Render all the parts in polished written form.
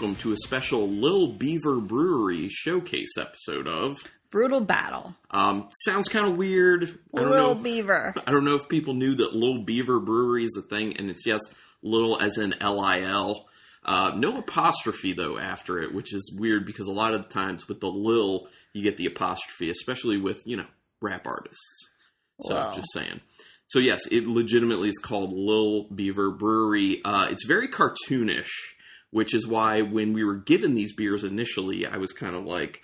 welcome to a special Lil Beaver Brewery showcase episode of Brutal Battle. Sounds kind of weird. Lil Beaver. I don't know if people knew that Lil Beaver Brewery is a thing, and it's, yes, Lil as in Lil. No apostrophe, though, after it, which is weird because a lot of the times with the Lil, you get the apostrophe, especially with, rap artists. So, just saying. So, yes, it legitimately is called Lil Beaver Brewery. It's very cartoonish, which is why when we were given these beers initially, I was kind of like,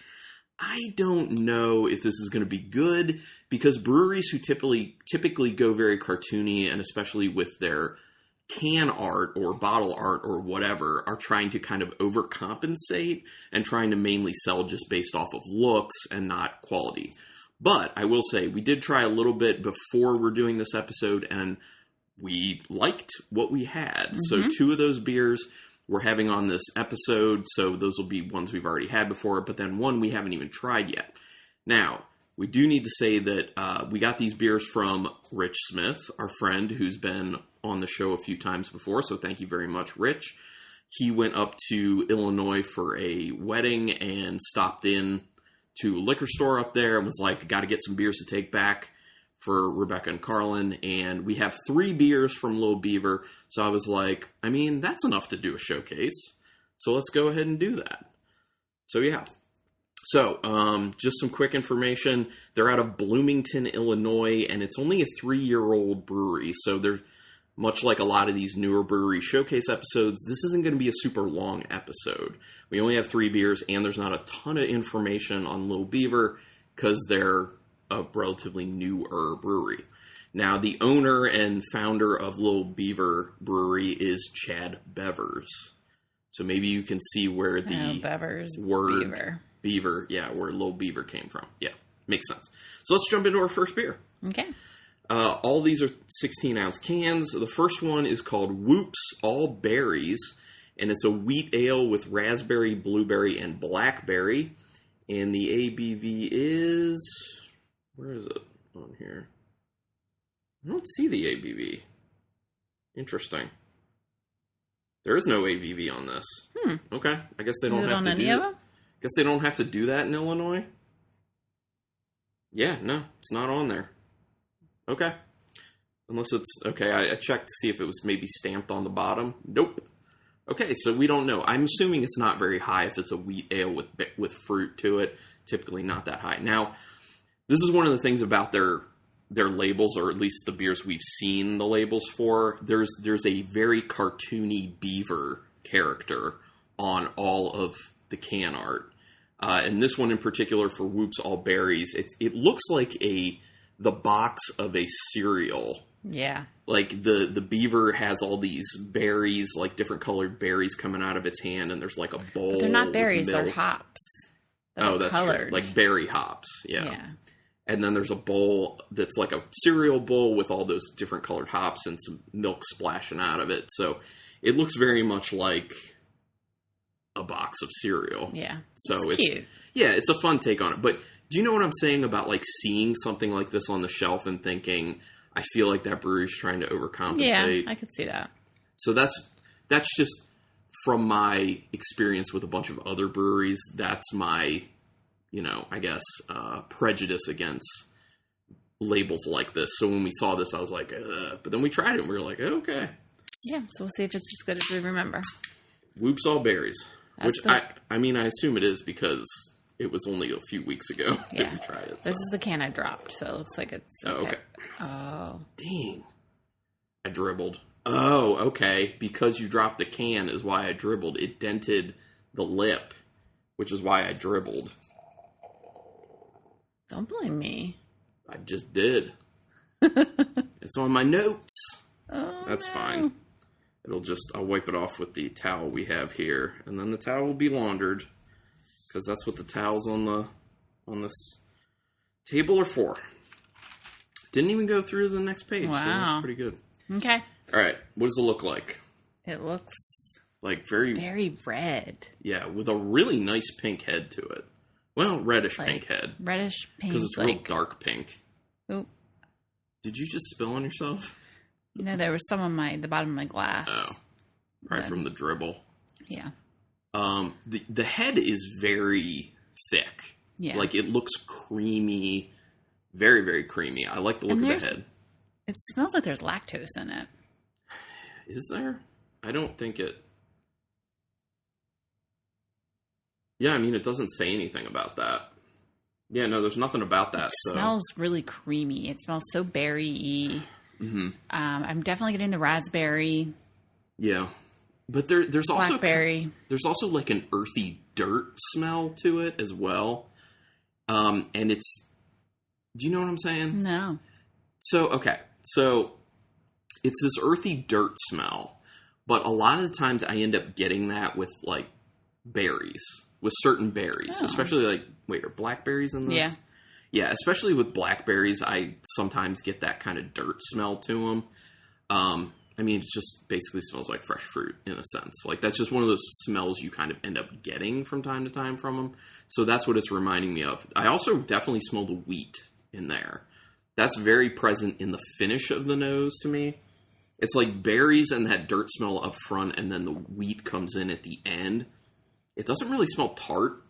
I don't know if this is going to be good, because breweries who typically go very cartoony, and especially with their can art or bottle art or whatever, are trying to kind of overcompensate and trying to mainly sell just based off of looks and not quality. But I will say, we did try a little bit before we're doing this episode, and we liked what we had. Mm-hmm. So 2 of those beers we're having on this episode, so those will be ones we've already had before, but then one we haven't even tried yet. Now, we do need to say that we got these beers from Rich Smith, our friend who's been on the show a few times before, so thank you very much, Rich. He went up to Illinois for a wedding and stopped in to a liquor store up there and was like, got to get some beers to take back for Rebecca and Carlin, and we have 3 beers from Lil Beaver, so I was like, that's enough to do a showcase, so let's go ahead and do that. So yeah. So, just some quick information. They're out of Bloomington, Illinois, and it's only a 3-year-old brewery, so they're much like a lot of these newer brewery showcase episodes. This isn't going to be a super long episode. We only have 3 beers, and there's not a ton of information on Lil Beaver, because they're a relatively newer brewery. Now, the owner and founder of Lil Beaver Brewery is Chad Bevers. So maybe you can see where the word Beaver, where Lil Beaver came from. Yeah, makes sense. So let's jump into our first beer. Okay. All these are 16-ounce cans. The first one is called Whoops All Berries, and it's a wheat ale with raspberry, blueberry, and blackberry. And the ABV is... Where is it on here? I don't see the ABV. Interesting. There is no ABV on this. Okay. I guess they don't have to do that. I guess they don't have to do that in Illinois. Yeah, no, it's not on there. Okay. Unless it's... Okay, I checked to see if it was maybe stamped on the bottom. Nope. Okay, so we don't know. I'm assuming it's not very high if it's a wheat ale with fruit to it. Typically not that high. Now, this is one of the things about their labels, or at least the beers we've seen the labels for. There's a very cartoony beaver character on all of the can art. And this one in particular for Whoops All Berries, it looks like the box of a cereal. Yeah. Like the beaver has all these berries, like different colored berries coming out of its hand, and there's like a bowl. But they're not berries, they're hops. That's colored. True. Like berry hops. Yeah. And then there's a bowl that's like a cereal bowl with all those different colored hops and some milk splashing out of it. So it looks very much like a box of cereal. Yeah. So it's cute. Yeah, it's a fun take on it. But do you know what I'm saying about like seeing something like this on the shelf and thinking, I feel like that brewery's trying to overcompensate? Yeah, I could see that. So that's just from my experience with a bunch of other breweries. That's my... I guess, prejudice against labels like this. So when we saw this, I was like, but then we tried it and we were like, okay. Yeah, so we'll see if it's as good as we remember. Whoops All Berries. I assume it is because it was only a few weeks ago that we tried it. This is the can I dropped, so it looks like it's... Okay. Oh. Dang. I dribbled. Oh, okay. Because you dropped the can is why I dribbled. It dented the lip, which is why I dribbled. Don't blame me. I just did. It's on my notes. Oh, that's fine. I'll wipe it off with the towel we have here, and then the towel will be laundered, because that's what the towels on this table are for. Didn't even go through the next page, so that's pretty good. Okay. All right, what does it look like? It looks like very red. Yeah, with a really nice pink head to it. Well, reddish pink head. Reddish pink. Because it's real dark pink. Oop. Did you just spill on yourself? No, there was some on the bottom of my glass. Oh. Probably from the dribble. Yeah. The head is very thick. Yeah. Like, it looks creamy. Very, very creamy. I like the look of the head. It smells like there's lactose in it. Is there? I don't think it... Yeah, I mean, it doesn't say anything about that. Yeah, no, there's nothing about that. It smells really creamy. It smells so berry-y. Mm-hmm. I'm definitely getting the raspberry. Yeah. But there's also... Blackberry. There's also like an earthy dirt smell to it as well. And it's... Do you know what I'm saying? No. So, okay. So, it's this earthy dirt smell. But a lot of the times I end up getting that with, like, berries. With certain berries. Oh. Especially, like... Wait, are blackberries in this? Yeah. Yeah, especially with blackberries, I sometimes get that kind of dirt smell to them. I mean, it just basically smells like fresh fruit, in a sense. Like, that's just one of those smells you kind of end up getting from time to time from them. So that's what it's reminding me of. I also definitely smell the wheat in there. That's very present in the finish of the nose to me. It's like berries and that dirt smell up front, and then the wheat comes in at the end. It doesn't really smell tart.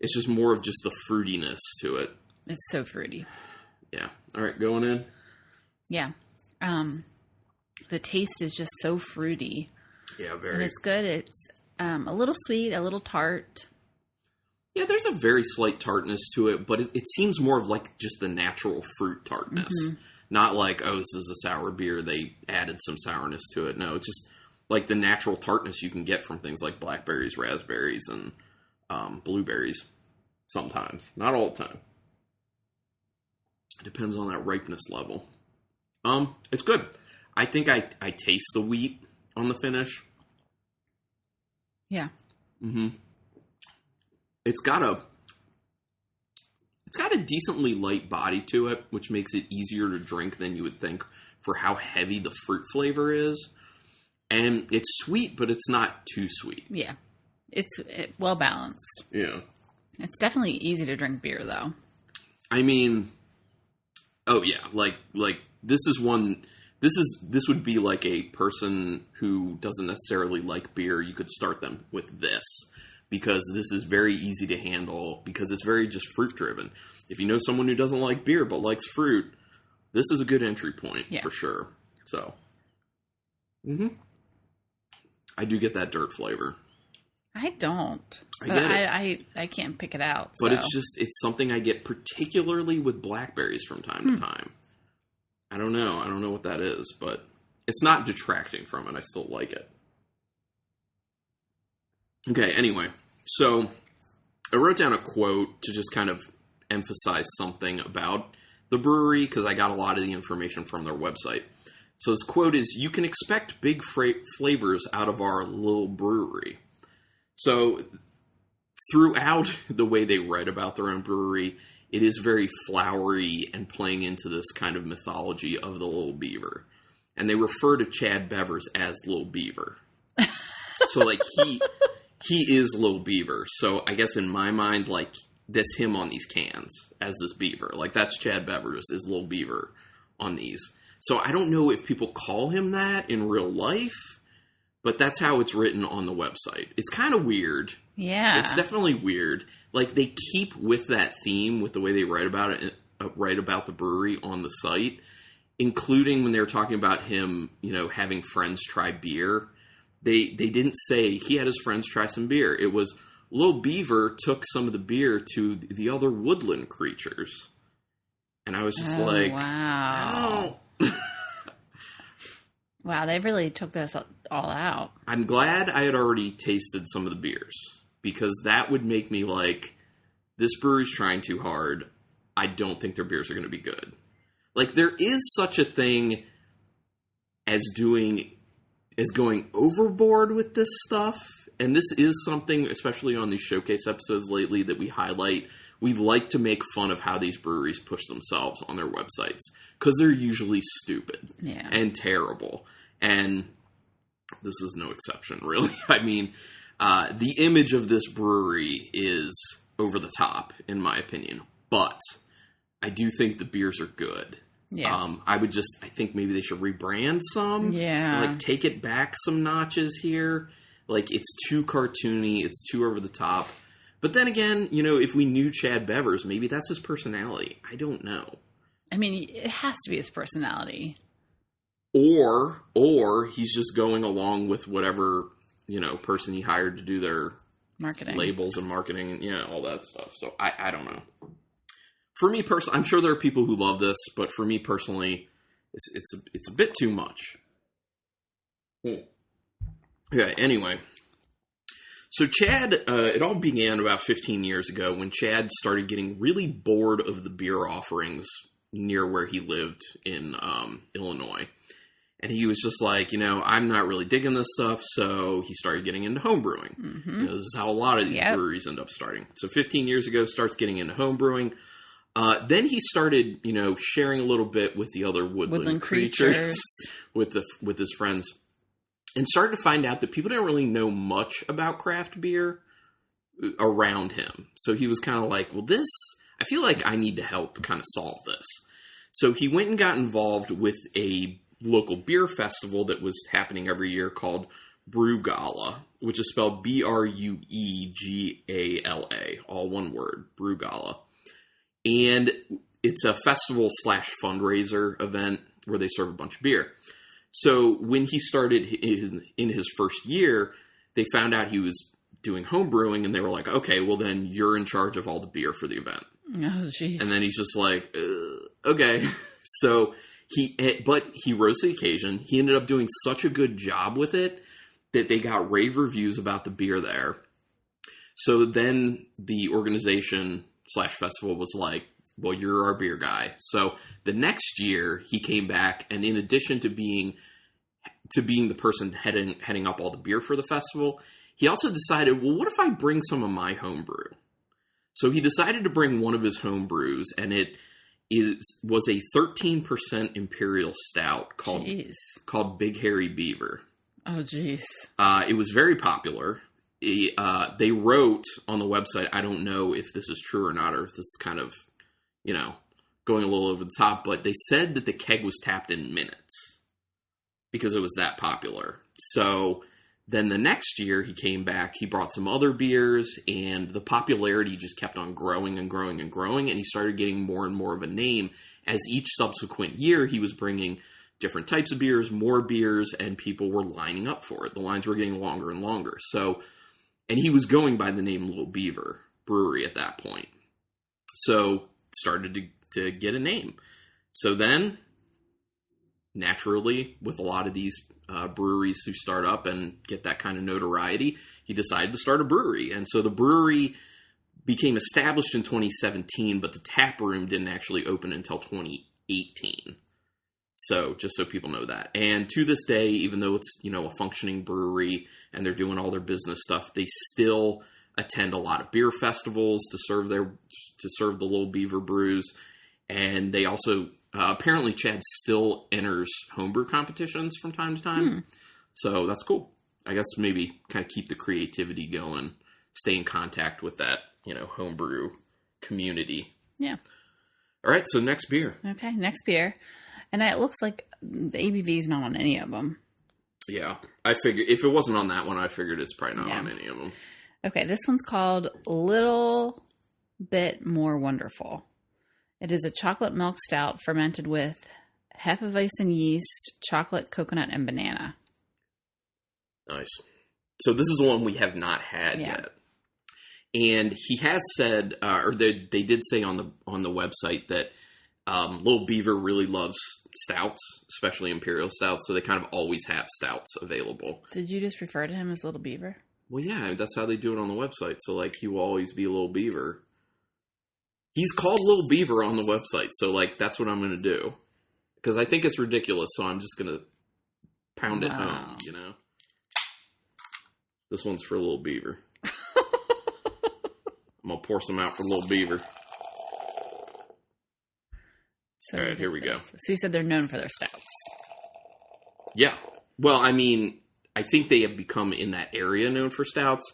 It's just more of just the fruitiness to it. It's so fruity. Yeah. All right, going in. Yeah. The taste is just so fruity. Yeah, very. And it's good. It's a little sweet, a little tart. Yeah, there's a very slight tartness to it, but it seems more of like just the natural fruit tartness. Mm-hmm. Not like, oh, this is a sour beer, they added some sourness to it. No, it's just like the natural tartness you can get from things like blackberries, raspberries, and blueberries. Sometimes. Not all the time. It depends on that ripeness level. It's good. I think I taste the wheat on the finish. Yeah. Mm-hmm. It's got a decently light body to it, which makes it easier to drink than you would think for how heavy the fruit flavor is. And it's sweet, but it's not too sweet. Yeah. It's well balanced. Yeah. It's definitely easy to drink beer, though. I mean, oh yeah, like this is one. This would be like a person who doesn't necessarily like beer. You could start them with this because this is very easy to handle because it's very just fruit driven. If you know someone who doesn't like beer but likes fruit, this is a good entry point for sure. So, I do get that dirt flavor. I don't. I get it. I can't pick it out. But so. it's something I get particularly with blackberries from time to time. I don't know what that is, but it's not detracting from it. I still like it. Okay, anyway. So I wrote down a quote to just kind of emphasize something about the brewery because I got a lot of the information from their website. So this quote is, "You can expect big flavors out of our little brewery." So throughout the way they write about their own brewery, it is very flowery and playing into this kind of mythology of the Little Beaver. And they refer to Chad Bevers as Little Beaver. So, like, he is Little Beaver. So I guess in my mind, like, that's him on these cans as this beaver. Like, that's Chad Bevers is Little Beaver on these. So I don't know if people call him that in real life, but that's how it's written on the website. It's kind of weird. Yeah. It's definitely weird. Like, they keep with that theme with the way they write about it, write about the brewery on the site, including when they were talking about him, you know, having friends try beer. They didn't say he had his friends try some beer. It was Little Beaver took some of the beer to the other woodland creatures. And I was just like, wow. Oh. Wow, they really took this all out. I'm glad I had already tasted some of the beers, because that would make me like, this brewery's trying too hard. I don't think their beers are going to be good. Like, there is such a thing as going overboard with this stuff. And this is something, especially on these showcase episodes lately, that we highlight. We like to make fun of how these breweries push themselves on their websites, because they're usually stupid and terrible. And this is no exception, really. I mean, the image of this brewery is over the top, in my opinion. But I do think the beers are good. Yeah. I think maybe they should rebrand some. Yeah. Like, take it back some notches here. Like, it's too cartoony. It's too over the top. But then again, if we knew Chad Bevers, maybe that's his personality. I don't know. I mean, it has to be his personality. Or he's just going along with whatever, person he hired to do their marketing, labels and marketing and all that stuff. So I don't know. For me personally, I'm sure there are people who love this, but for me personally, it's a bit too much. Okay, anyway. So Chad, it all began about 15 years ago when Chad started getting really bored of the beer offerings near where he lived in Illinois. And he was just like, I'm not really digging this stuff, so he started getting into homebrewing. Mm-hmm. This is how a lot of these breweries end up starting. So 15 years ago, starts getting into homebrewing. Then he started, sharing a little bit with the other woodland creatures with his friends. And started to find out that people didn't really know much about craft beer around him. So he was kind of like, well, I feel like I need to help kind of solve this. So he went and got involved with a local beer festival that was happening every year called Brew Gala, which is spelled Bruegala, all one word, Brew Gala. And it's a festival/fundraiser event where they serve a bunch of beer. So when he started in his first year, they found out he was doing home brewing, and they were like, okay, well then you're in charge of all the beer for the event. Oh, jeez. And then he's just like, okay. So he rose to the occasion. He ended up doing such a good job with it that they got rave reviews about the beer there. So then the organization/festival was like, well, you're our beer guy. So the next year he came back, and in addition to being the person heading up all the beer for the festival, he also decided, well, what if I bring some of my home brew? So he decided to bring one of his home brews, and it was a 13% imperial stout called Big Hairy Beaver. Oh, jeez. It was very popular. They wrote on the website, I don't know if this is true or not, or if this is kind of, going a little over the top, but they said that the keg was tapped in minutes because it was that popular. So then the next year he came back, he brought some other beers, and the popularity just kept on growing and growing and growing, and he started getting more and more of a name. As each subsequent year, he was bringing different types of beers, more beers, and people were lining up for it. The lines were getting longer and longer. So, and he was going by the name Little Beaver Brewery at that point. So started to get a name. So then, naturally, with a lot of these breweries who start up and get that kind of notoriety, he decided to start a brewery. And so the brewery became established in 2017, but the tap room didn't actually open until 2018. So just so people know that. And to this day, even though it's, a functioning brewery and they're doing all their business stuff, they still attend a lot of beer festivals to serve the Little Beaver brews. And they also, apparently Chad still enters homebrew competitions from time to time. So that's cool. I guess maybe kind of keep the creativity going, stay in contact with that, homebrew community. Yeah. All right. So next beer. Okay. Next beer. And it looks like the ABV is not on any of them. Yeah. I figured if it wasn't on that one, I figured it's probably not on any of them. Okay. This one's called Little Bit More Wonderful. It is a chocolate milk stout fermented with Hefeweizen yeast, chocolate, coconut, and banana. Nice. So this is the one we have not had yet. And he has said, or they did say on the website that Little Beaver really loves stouts, especially imperial stouts, so they kind of always have stouts available. Did you just refer to him as Little Beaver? Well, yeah, that's how they do it on the website. So, he will always be Little Beaver. He's called Little Beaver on the website, so, that's what I'm going to do. Because I think it's ridiculous, so I'm just going to pound it home, This one's for Little Beaver. I'm going to pour some out for Little Beaver. So all right, here we go. So you said they're known for their stouts. Yeah. Well, I mean, I think they have become in that area known for stouts,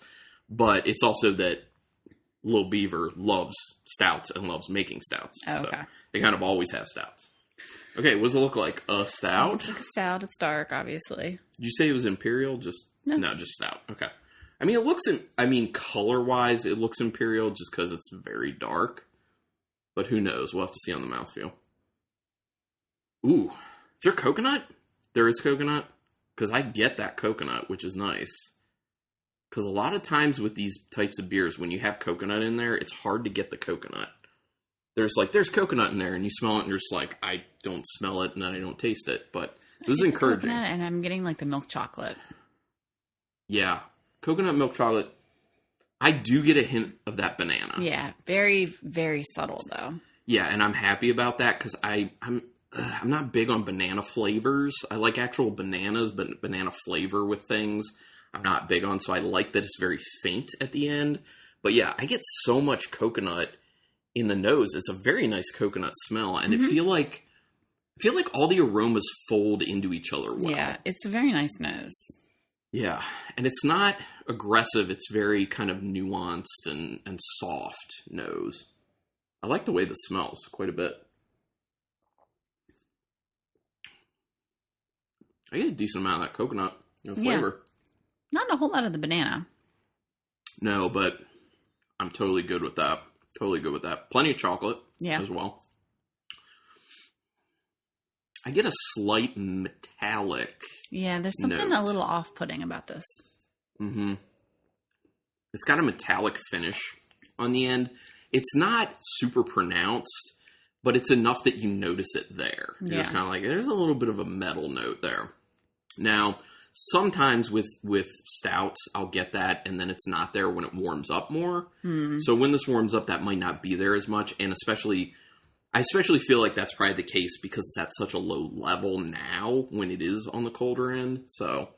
but it's also that Little Beaver loves stouts and loves making stouts. Oh, okay. So they kind of always have stouts. Okay, what does it look like? A stout? It's like a stout. It's dark, obviously. Did you say it was imperial? No, just stout. Okay. I mean, color-wise, it looks imperial just because it's very dark. But who knows? We'll have to see on the mouthfeel. Ooh. Is there coconut? There is coconut? Because I get that coconut, which is nice. Because a lot of times with these types of beers, when you have coconut in there, it's hard to get the coconut. There's coconut in there, and you smell it, and you're just like, I don't smell it, and I don't taste it. But this is encouraging. Coconut, and I'm getting like the milk chocolate. Yeah. Coconut milk chocolate. I do get a hint of that banana. Yeah. Very, very subtle, though. Yeah, and I'm happy about that, because I'm not big on banana flavors. I like actual bananas, but banana flavor with things I'm not big on, so I like that it's very faint at the end. But yeah, I get so much coconut in the nose. It's a very nice coconut smell, and I feel like all the aromas fold into each other well. Yeah, it's a very nice nose. Yeah, and it's not aggressive. It's very kind of nuanced and soft nose. I like the way this smells quite a bit. I get a decent amount of that coconut flavor. Not a whole lot of the banana. No, but I'm totally good with that. Totally good with that. Plenty of chocolate as well. I get a slight metallic. Yeah, there's something a little off-putting about this. Mm-hmm. It's got a metallic finish on the end. It's not super pronounced, but it's enough that you notice it there. You're just kind of like, there's a little bit of a metal note there. Now, sometimes with stouts, I'll get that, and then it's not there when it warms up more. So when this warms up, that might not be there as much, and I especially feel like that's probably the case because it's at such a low level now when it is on the colder end. So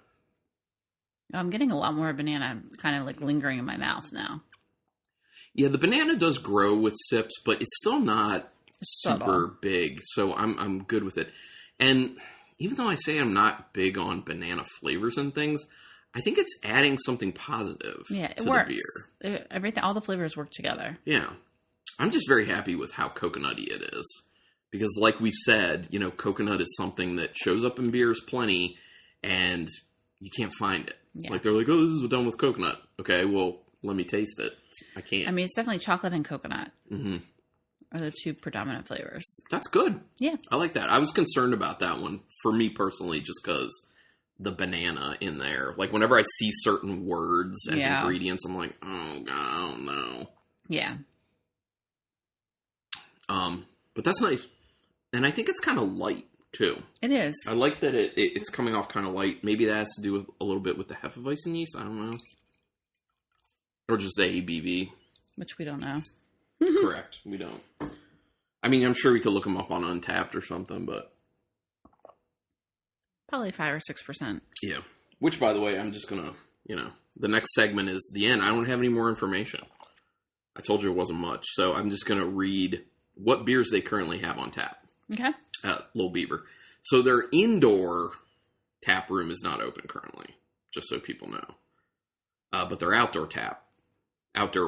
I'm getting a lot more banana kind of like lingering in my mouth now. Yeah, the banana does grow with sips, but it's still not super big. So I'm good with it. And even though I say I'm not big on banana flavors and things, I think it's adding something positive to works. the beer. Everything, all the flavors work together. Yeah. I'm just very happy with how coconutty it is. Because like we've said, coconut is something that shows up in beers plenty, and you can't find it. Yeah. Like, they're like, oh, this is done with coconut. Okay, well, let me taste it. I can't. I mean, it's definitely chocolate and coconut. Mm-hmm. Are the two predominant flavors. That's good. Yeah. I like that. I was concerned about that one, for me personally, just because the banana in there. Like, whenever I see certain words as ingredients, I'm like, oh, God, I don't know. Yeah. But that's nice. And I think it's kind of light, too. It is. I like that it's coming off kind of light. Maybe that has to do with a little bit with the Hefeweizen yeast. I don't know. Or just the ABV. Which we don't know. Correct. We don't. I mean, I'm sure we could look them up on Untapped or something, but... Probably 5 or 6%. Yeah. Which, by the way, I'm just going to, the next segment is the end. I don't have any more information. I told you it wasn't much. So I'm just going to read what beers they currently have on tap. Okay. Little Beaver. So their indoor tap room is not open currently, just so people know. But their outdoor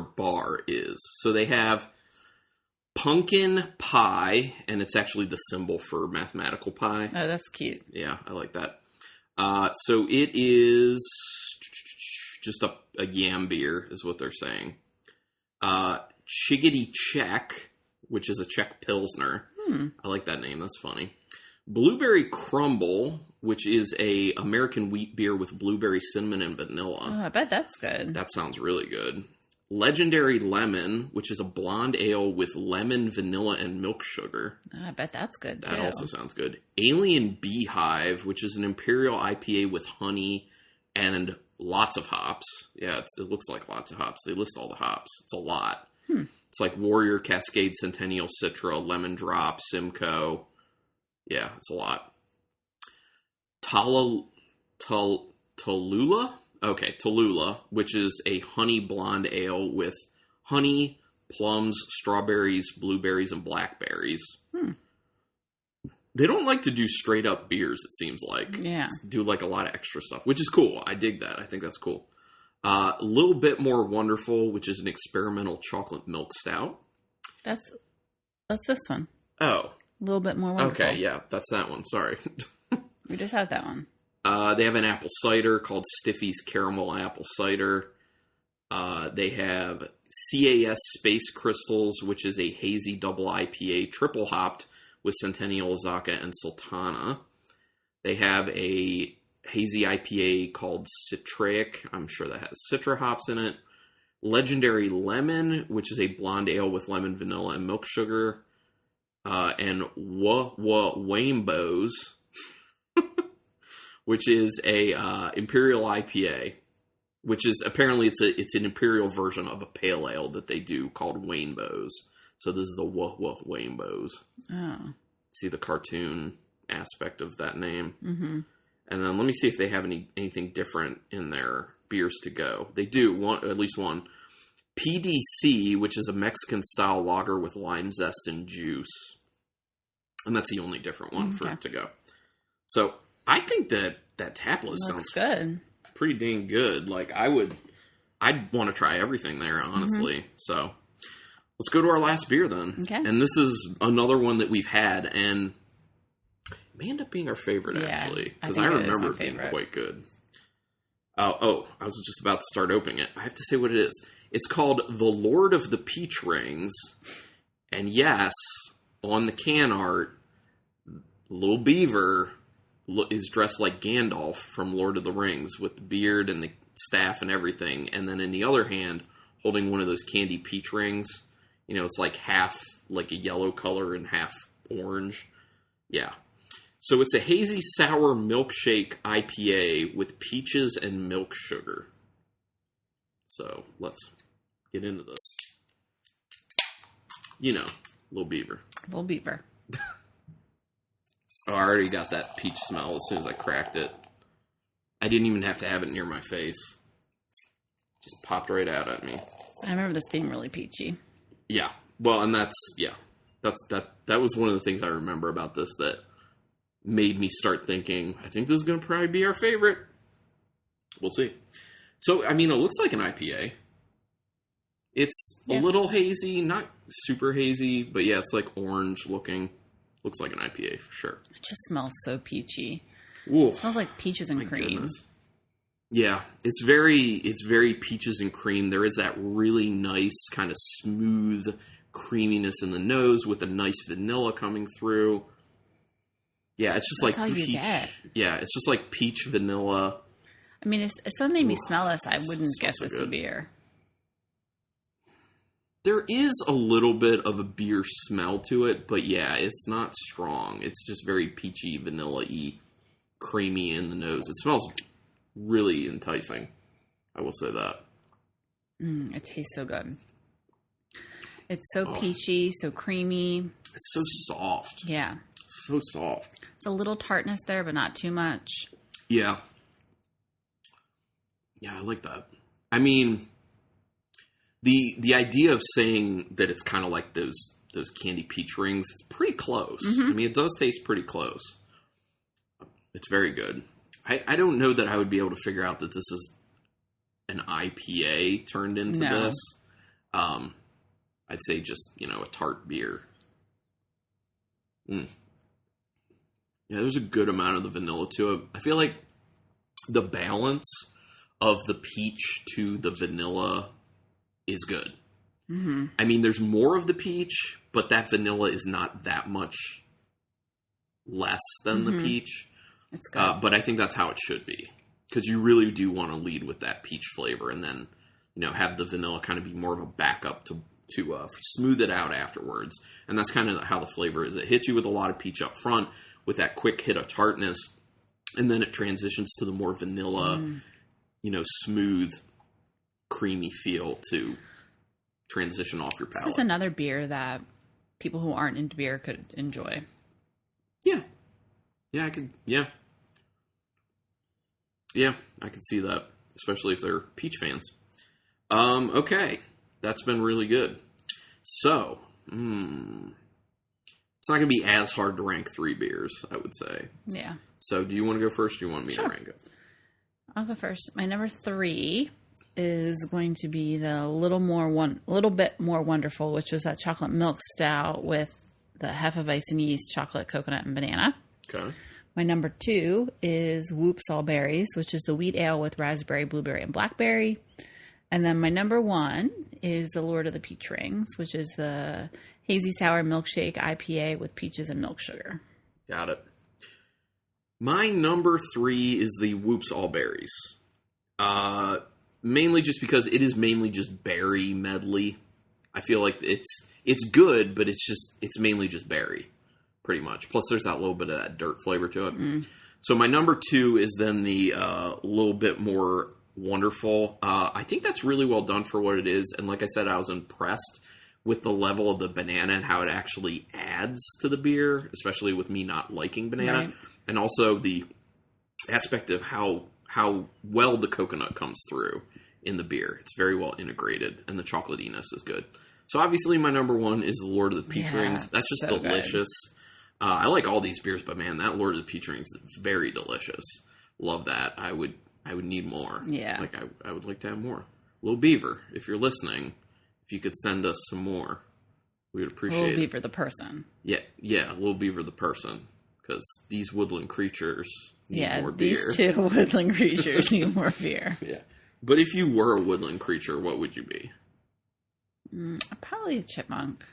bar is. So they have pumpkin pie, and it's actually the symbol for mathematical pi. Oh, that's cute. Yeah, I like that. So it is just a yam beer, is what they're saying. Chiggity Czech, which is a Czech Pilsner. I like that name. That's funny. Blueberry Crumble, which is a American wheat beer with blueberry, cinnamon, and vanilla. Oh, I bet that's good. That sounds really good. Legendary Lemon, which is a blonde ale with lemon, vanilla, and milk sugar. Oh, I bet that's good, too. That also sounds good. Alien Beehive, which is an imperial IPA with honey and lots of hops. Yeah, it looks like lots of hops. They list all the hops. It's a lot. It's like Warrior, Cascade, Centennial, Citra, Lemon Drop, Simcoe. Yeah, it's a lot. Tallulah? Okay, Tallulah, which is a honey blonde ale with honey, plums, strawberries, blueberries, and blackberries. They don't like to do straight up beers, it seems like. Yeah. Do like a lot of extra stuff, which is cool. I dig that. I think that's cool. A little bit more wonderful, which is an experimental chocolate milk stout. That's this one. Oh, little bit more wonderful. Okay, yeah, that's that one. Sorry. We just had that one. They have an apple cider called Stiffy's Caramel Apple Cider. They have CAS Space Crystals, which is a hazy double IPA, triple hopped with Centennial, Azacca, and Sultana. They have a hazy IPA called Citraic. I'm sure that has Citra hops in it. Legendary Lemon, which is a blonde ale with lemon, vanilla, and milk sugar. And Wambos, which is a Imperial IPA, which is apparently it's an Imperial version of a pale ale that they do called Wambos. So this is the Wambos. Oh. See the cartoon aspect of that name. Mm-hmm. And then let me see if they have anything different in their beers to go. They do, at least one. PDC, which is a Mexican-style lager with lime zest and juice. And that's the only different one for it to go. So I think that tap list sounds good. Pretty dang good. Like, I'd want to try everything there, honestly. Mm-hmm. So let's go to our last beer then. Okay. And this is another one that we've had, and it may end up being our favorite, actually. Because I remember it being quite good. I was just about to start opening it. I have to say what it is. It's called The Lord of the Peach Rings. And yes, on the can art, little Beaver is dressed like Gandalf from Lord of the Rings with the beard and the staff and everything. And then in the other hand, holding one of those candy peach rings. You know, it's like half like a yellow color and half orange. Yeah. So it's a hazy sour milkshake IPA with peaches and milk sugar. So let's get into this. You know, little Beaver. Little Beaver. Oh, I already got that peach smell as soon as I cracked it. I didn't even have to have it near my face. Just popped right out at me. I remember this being really peachy. Yeah. Well, and that was one of the things I remember about this that made me start thinking, I think this is going to probably be our favorite. We'll see. So, I mean, it looks like an IPA. It's a little hazy, not super hazy, but yeah, it's like orange looking. Looks like an IPA for sure. It just smells so peachy. Ooh. It smells like peaches and cream. Goodness. Yeah, it's very peaches and cream. There is that really nice kind of smooth creaminess in the nose with a nice vanilla coming through. Yeah, it's just like peach. Yeah, it's just like peach vanilla. I mean, if someone made me smell this, I wouldn't guess it's a beer. There is a little bit of a beer smell to it, but yeah, it's not strong. It's just very peachy, vanilla-y, creamy in the nose. It smells really enticing. I will say that. It tastes so good. It's so peachy, so creamy. It's so soft. Yeah. So soft. It's a little tartness there, but not too much. Yeah. Yeah, I like that. I mean, the idea of saying that it's kind of like those candy peach rings is pretty close. Mm-hmm. I mean, it does taste pretty close. It's very good. I don't know that I would be able to figure out that this is an IPA turned into this. I'd say just, a tart beer. Yeah, there's a good amount of the vanilla to it. I feel like the balance of the peach to the vanilla is good. Mm-hmm. I mean, there's more of the peach, but that vanilla is not that much less than the peach. It's good. But I think that's how it should be. Because you really do want to lead with that peach flavor and then, have the vanilla kind of be more of a backup to smooth it out afterwards. And that's kind of how the flavor is. It hits you with a lot of peach up front with that quick hit of tartness. And then it transitions to the more vanilla, smooth, creamy feel to transition off your palate. This is another beer that people who aren't into beer could enjoy. Yeah. Yeah, I could, yeah. Yeah, I could see that, especially if they're peach fans. Okay, that's been really good. So, it's not going to be as hard to rank 3 beers, I would say. Yeah. So, do you want to go first or do you want me to rank it? I'll go first. My number 3 is going to be the little bit more wonderful, which was that chocolate milk stout with the Hefeweizen yeast, chocolate, coconut, and banana. Okay. My number 2 is Whoops All Berries, which is the wheat ale with raspberry, blueberry, and blackberry. And then my number 1 is the Lord of the Peach Rings, which is the hazy sour milkshake IPA with peaches and milk sugar. Got it. My number 3 is the Whoops All Berries. Mainly just because it is mainly just berry medley. I feel like it's good, but it's mainly just berry, pretty much. Plus, there's that little bit of that dirt flavor to it. Mm. So my number 2 is then the little bit more wonderful. I think that's really well done for what it is. And like I said, I was impressed with the level of the banana and how it actually adds to the beer, especially with me not liking banana. Right. And also the aspect of how well the coconut comes through in the beer. It's very well integrated, and the chocolatiness is good. So obviously my number 1 is the Lord of the Peach Rings. That's just so delicious. I like all these beers, but man, that Lord of the Peach Rings is very delicious. Love that. I would need more. Yeah. Like I would like to have more. Little Beaver, if you're listening, if you could send us some more, we would appreciate it. Little Beaver the person. Yeah, Little Beaver the person. Because these woodland creatures need more beer. These 2 woodland creatures need more beer. Yeah. But if you were a woodland creature, what would you be? Probably a chipmunk.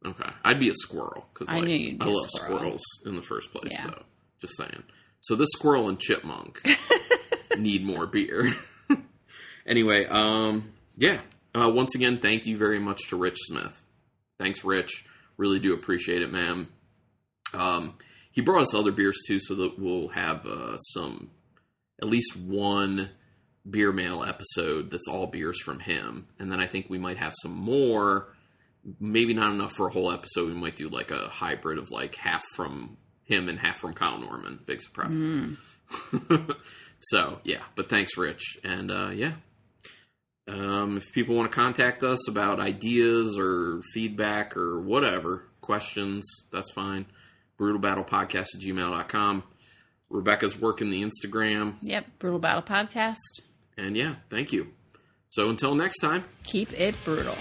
Okay. I'd be a squirrel. Because I knew you'd be I love a squirrel. Squirrels in the first place. Yeah. So, just saying. So this squirrel and chipmunk need more beer. Anyway, yeah. Once again, thank you very much to Rich Smith. Thanks, Rich. Really do appreciate it, man. He brought us other beers, too, so that we'll have at least one beer mail episode that's all beers from him. And then I think we might have some more. Maybe not enough for a whole episode. We might do like a hybrid of like half from him and half from Kyle Norman. Big surprise. So, yeah. But thanks, Rich. And, yeah. If people want to contact us about ideas or feedback or whatever, questions, that's fine. BrutalBattlePodcast@gmail.com. Rebecca's working the Instagram. Yep, Brutal Battle Podcast. And yeah, thank you. So until next time. Keep it brutal.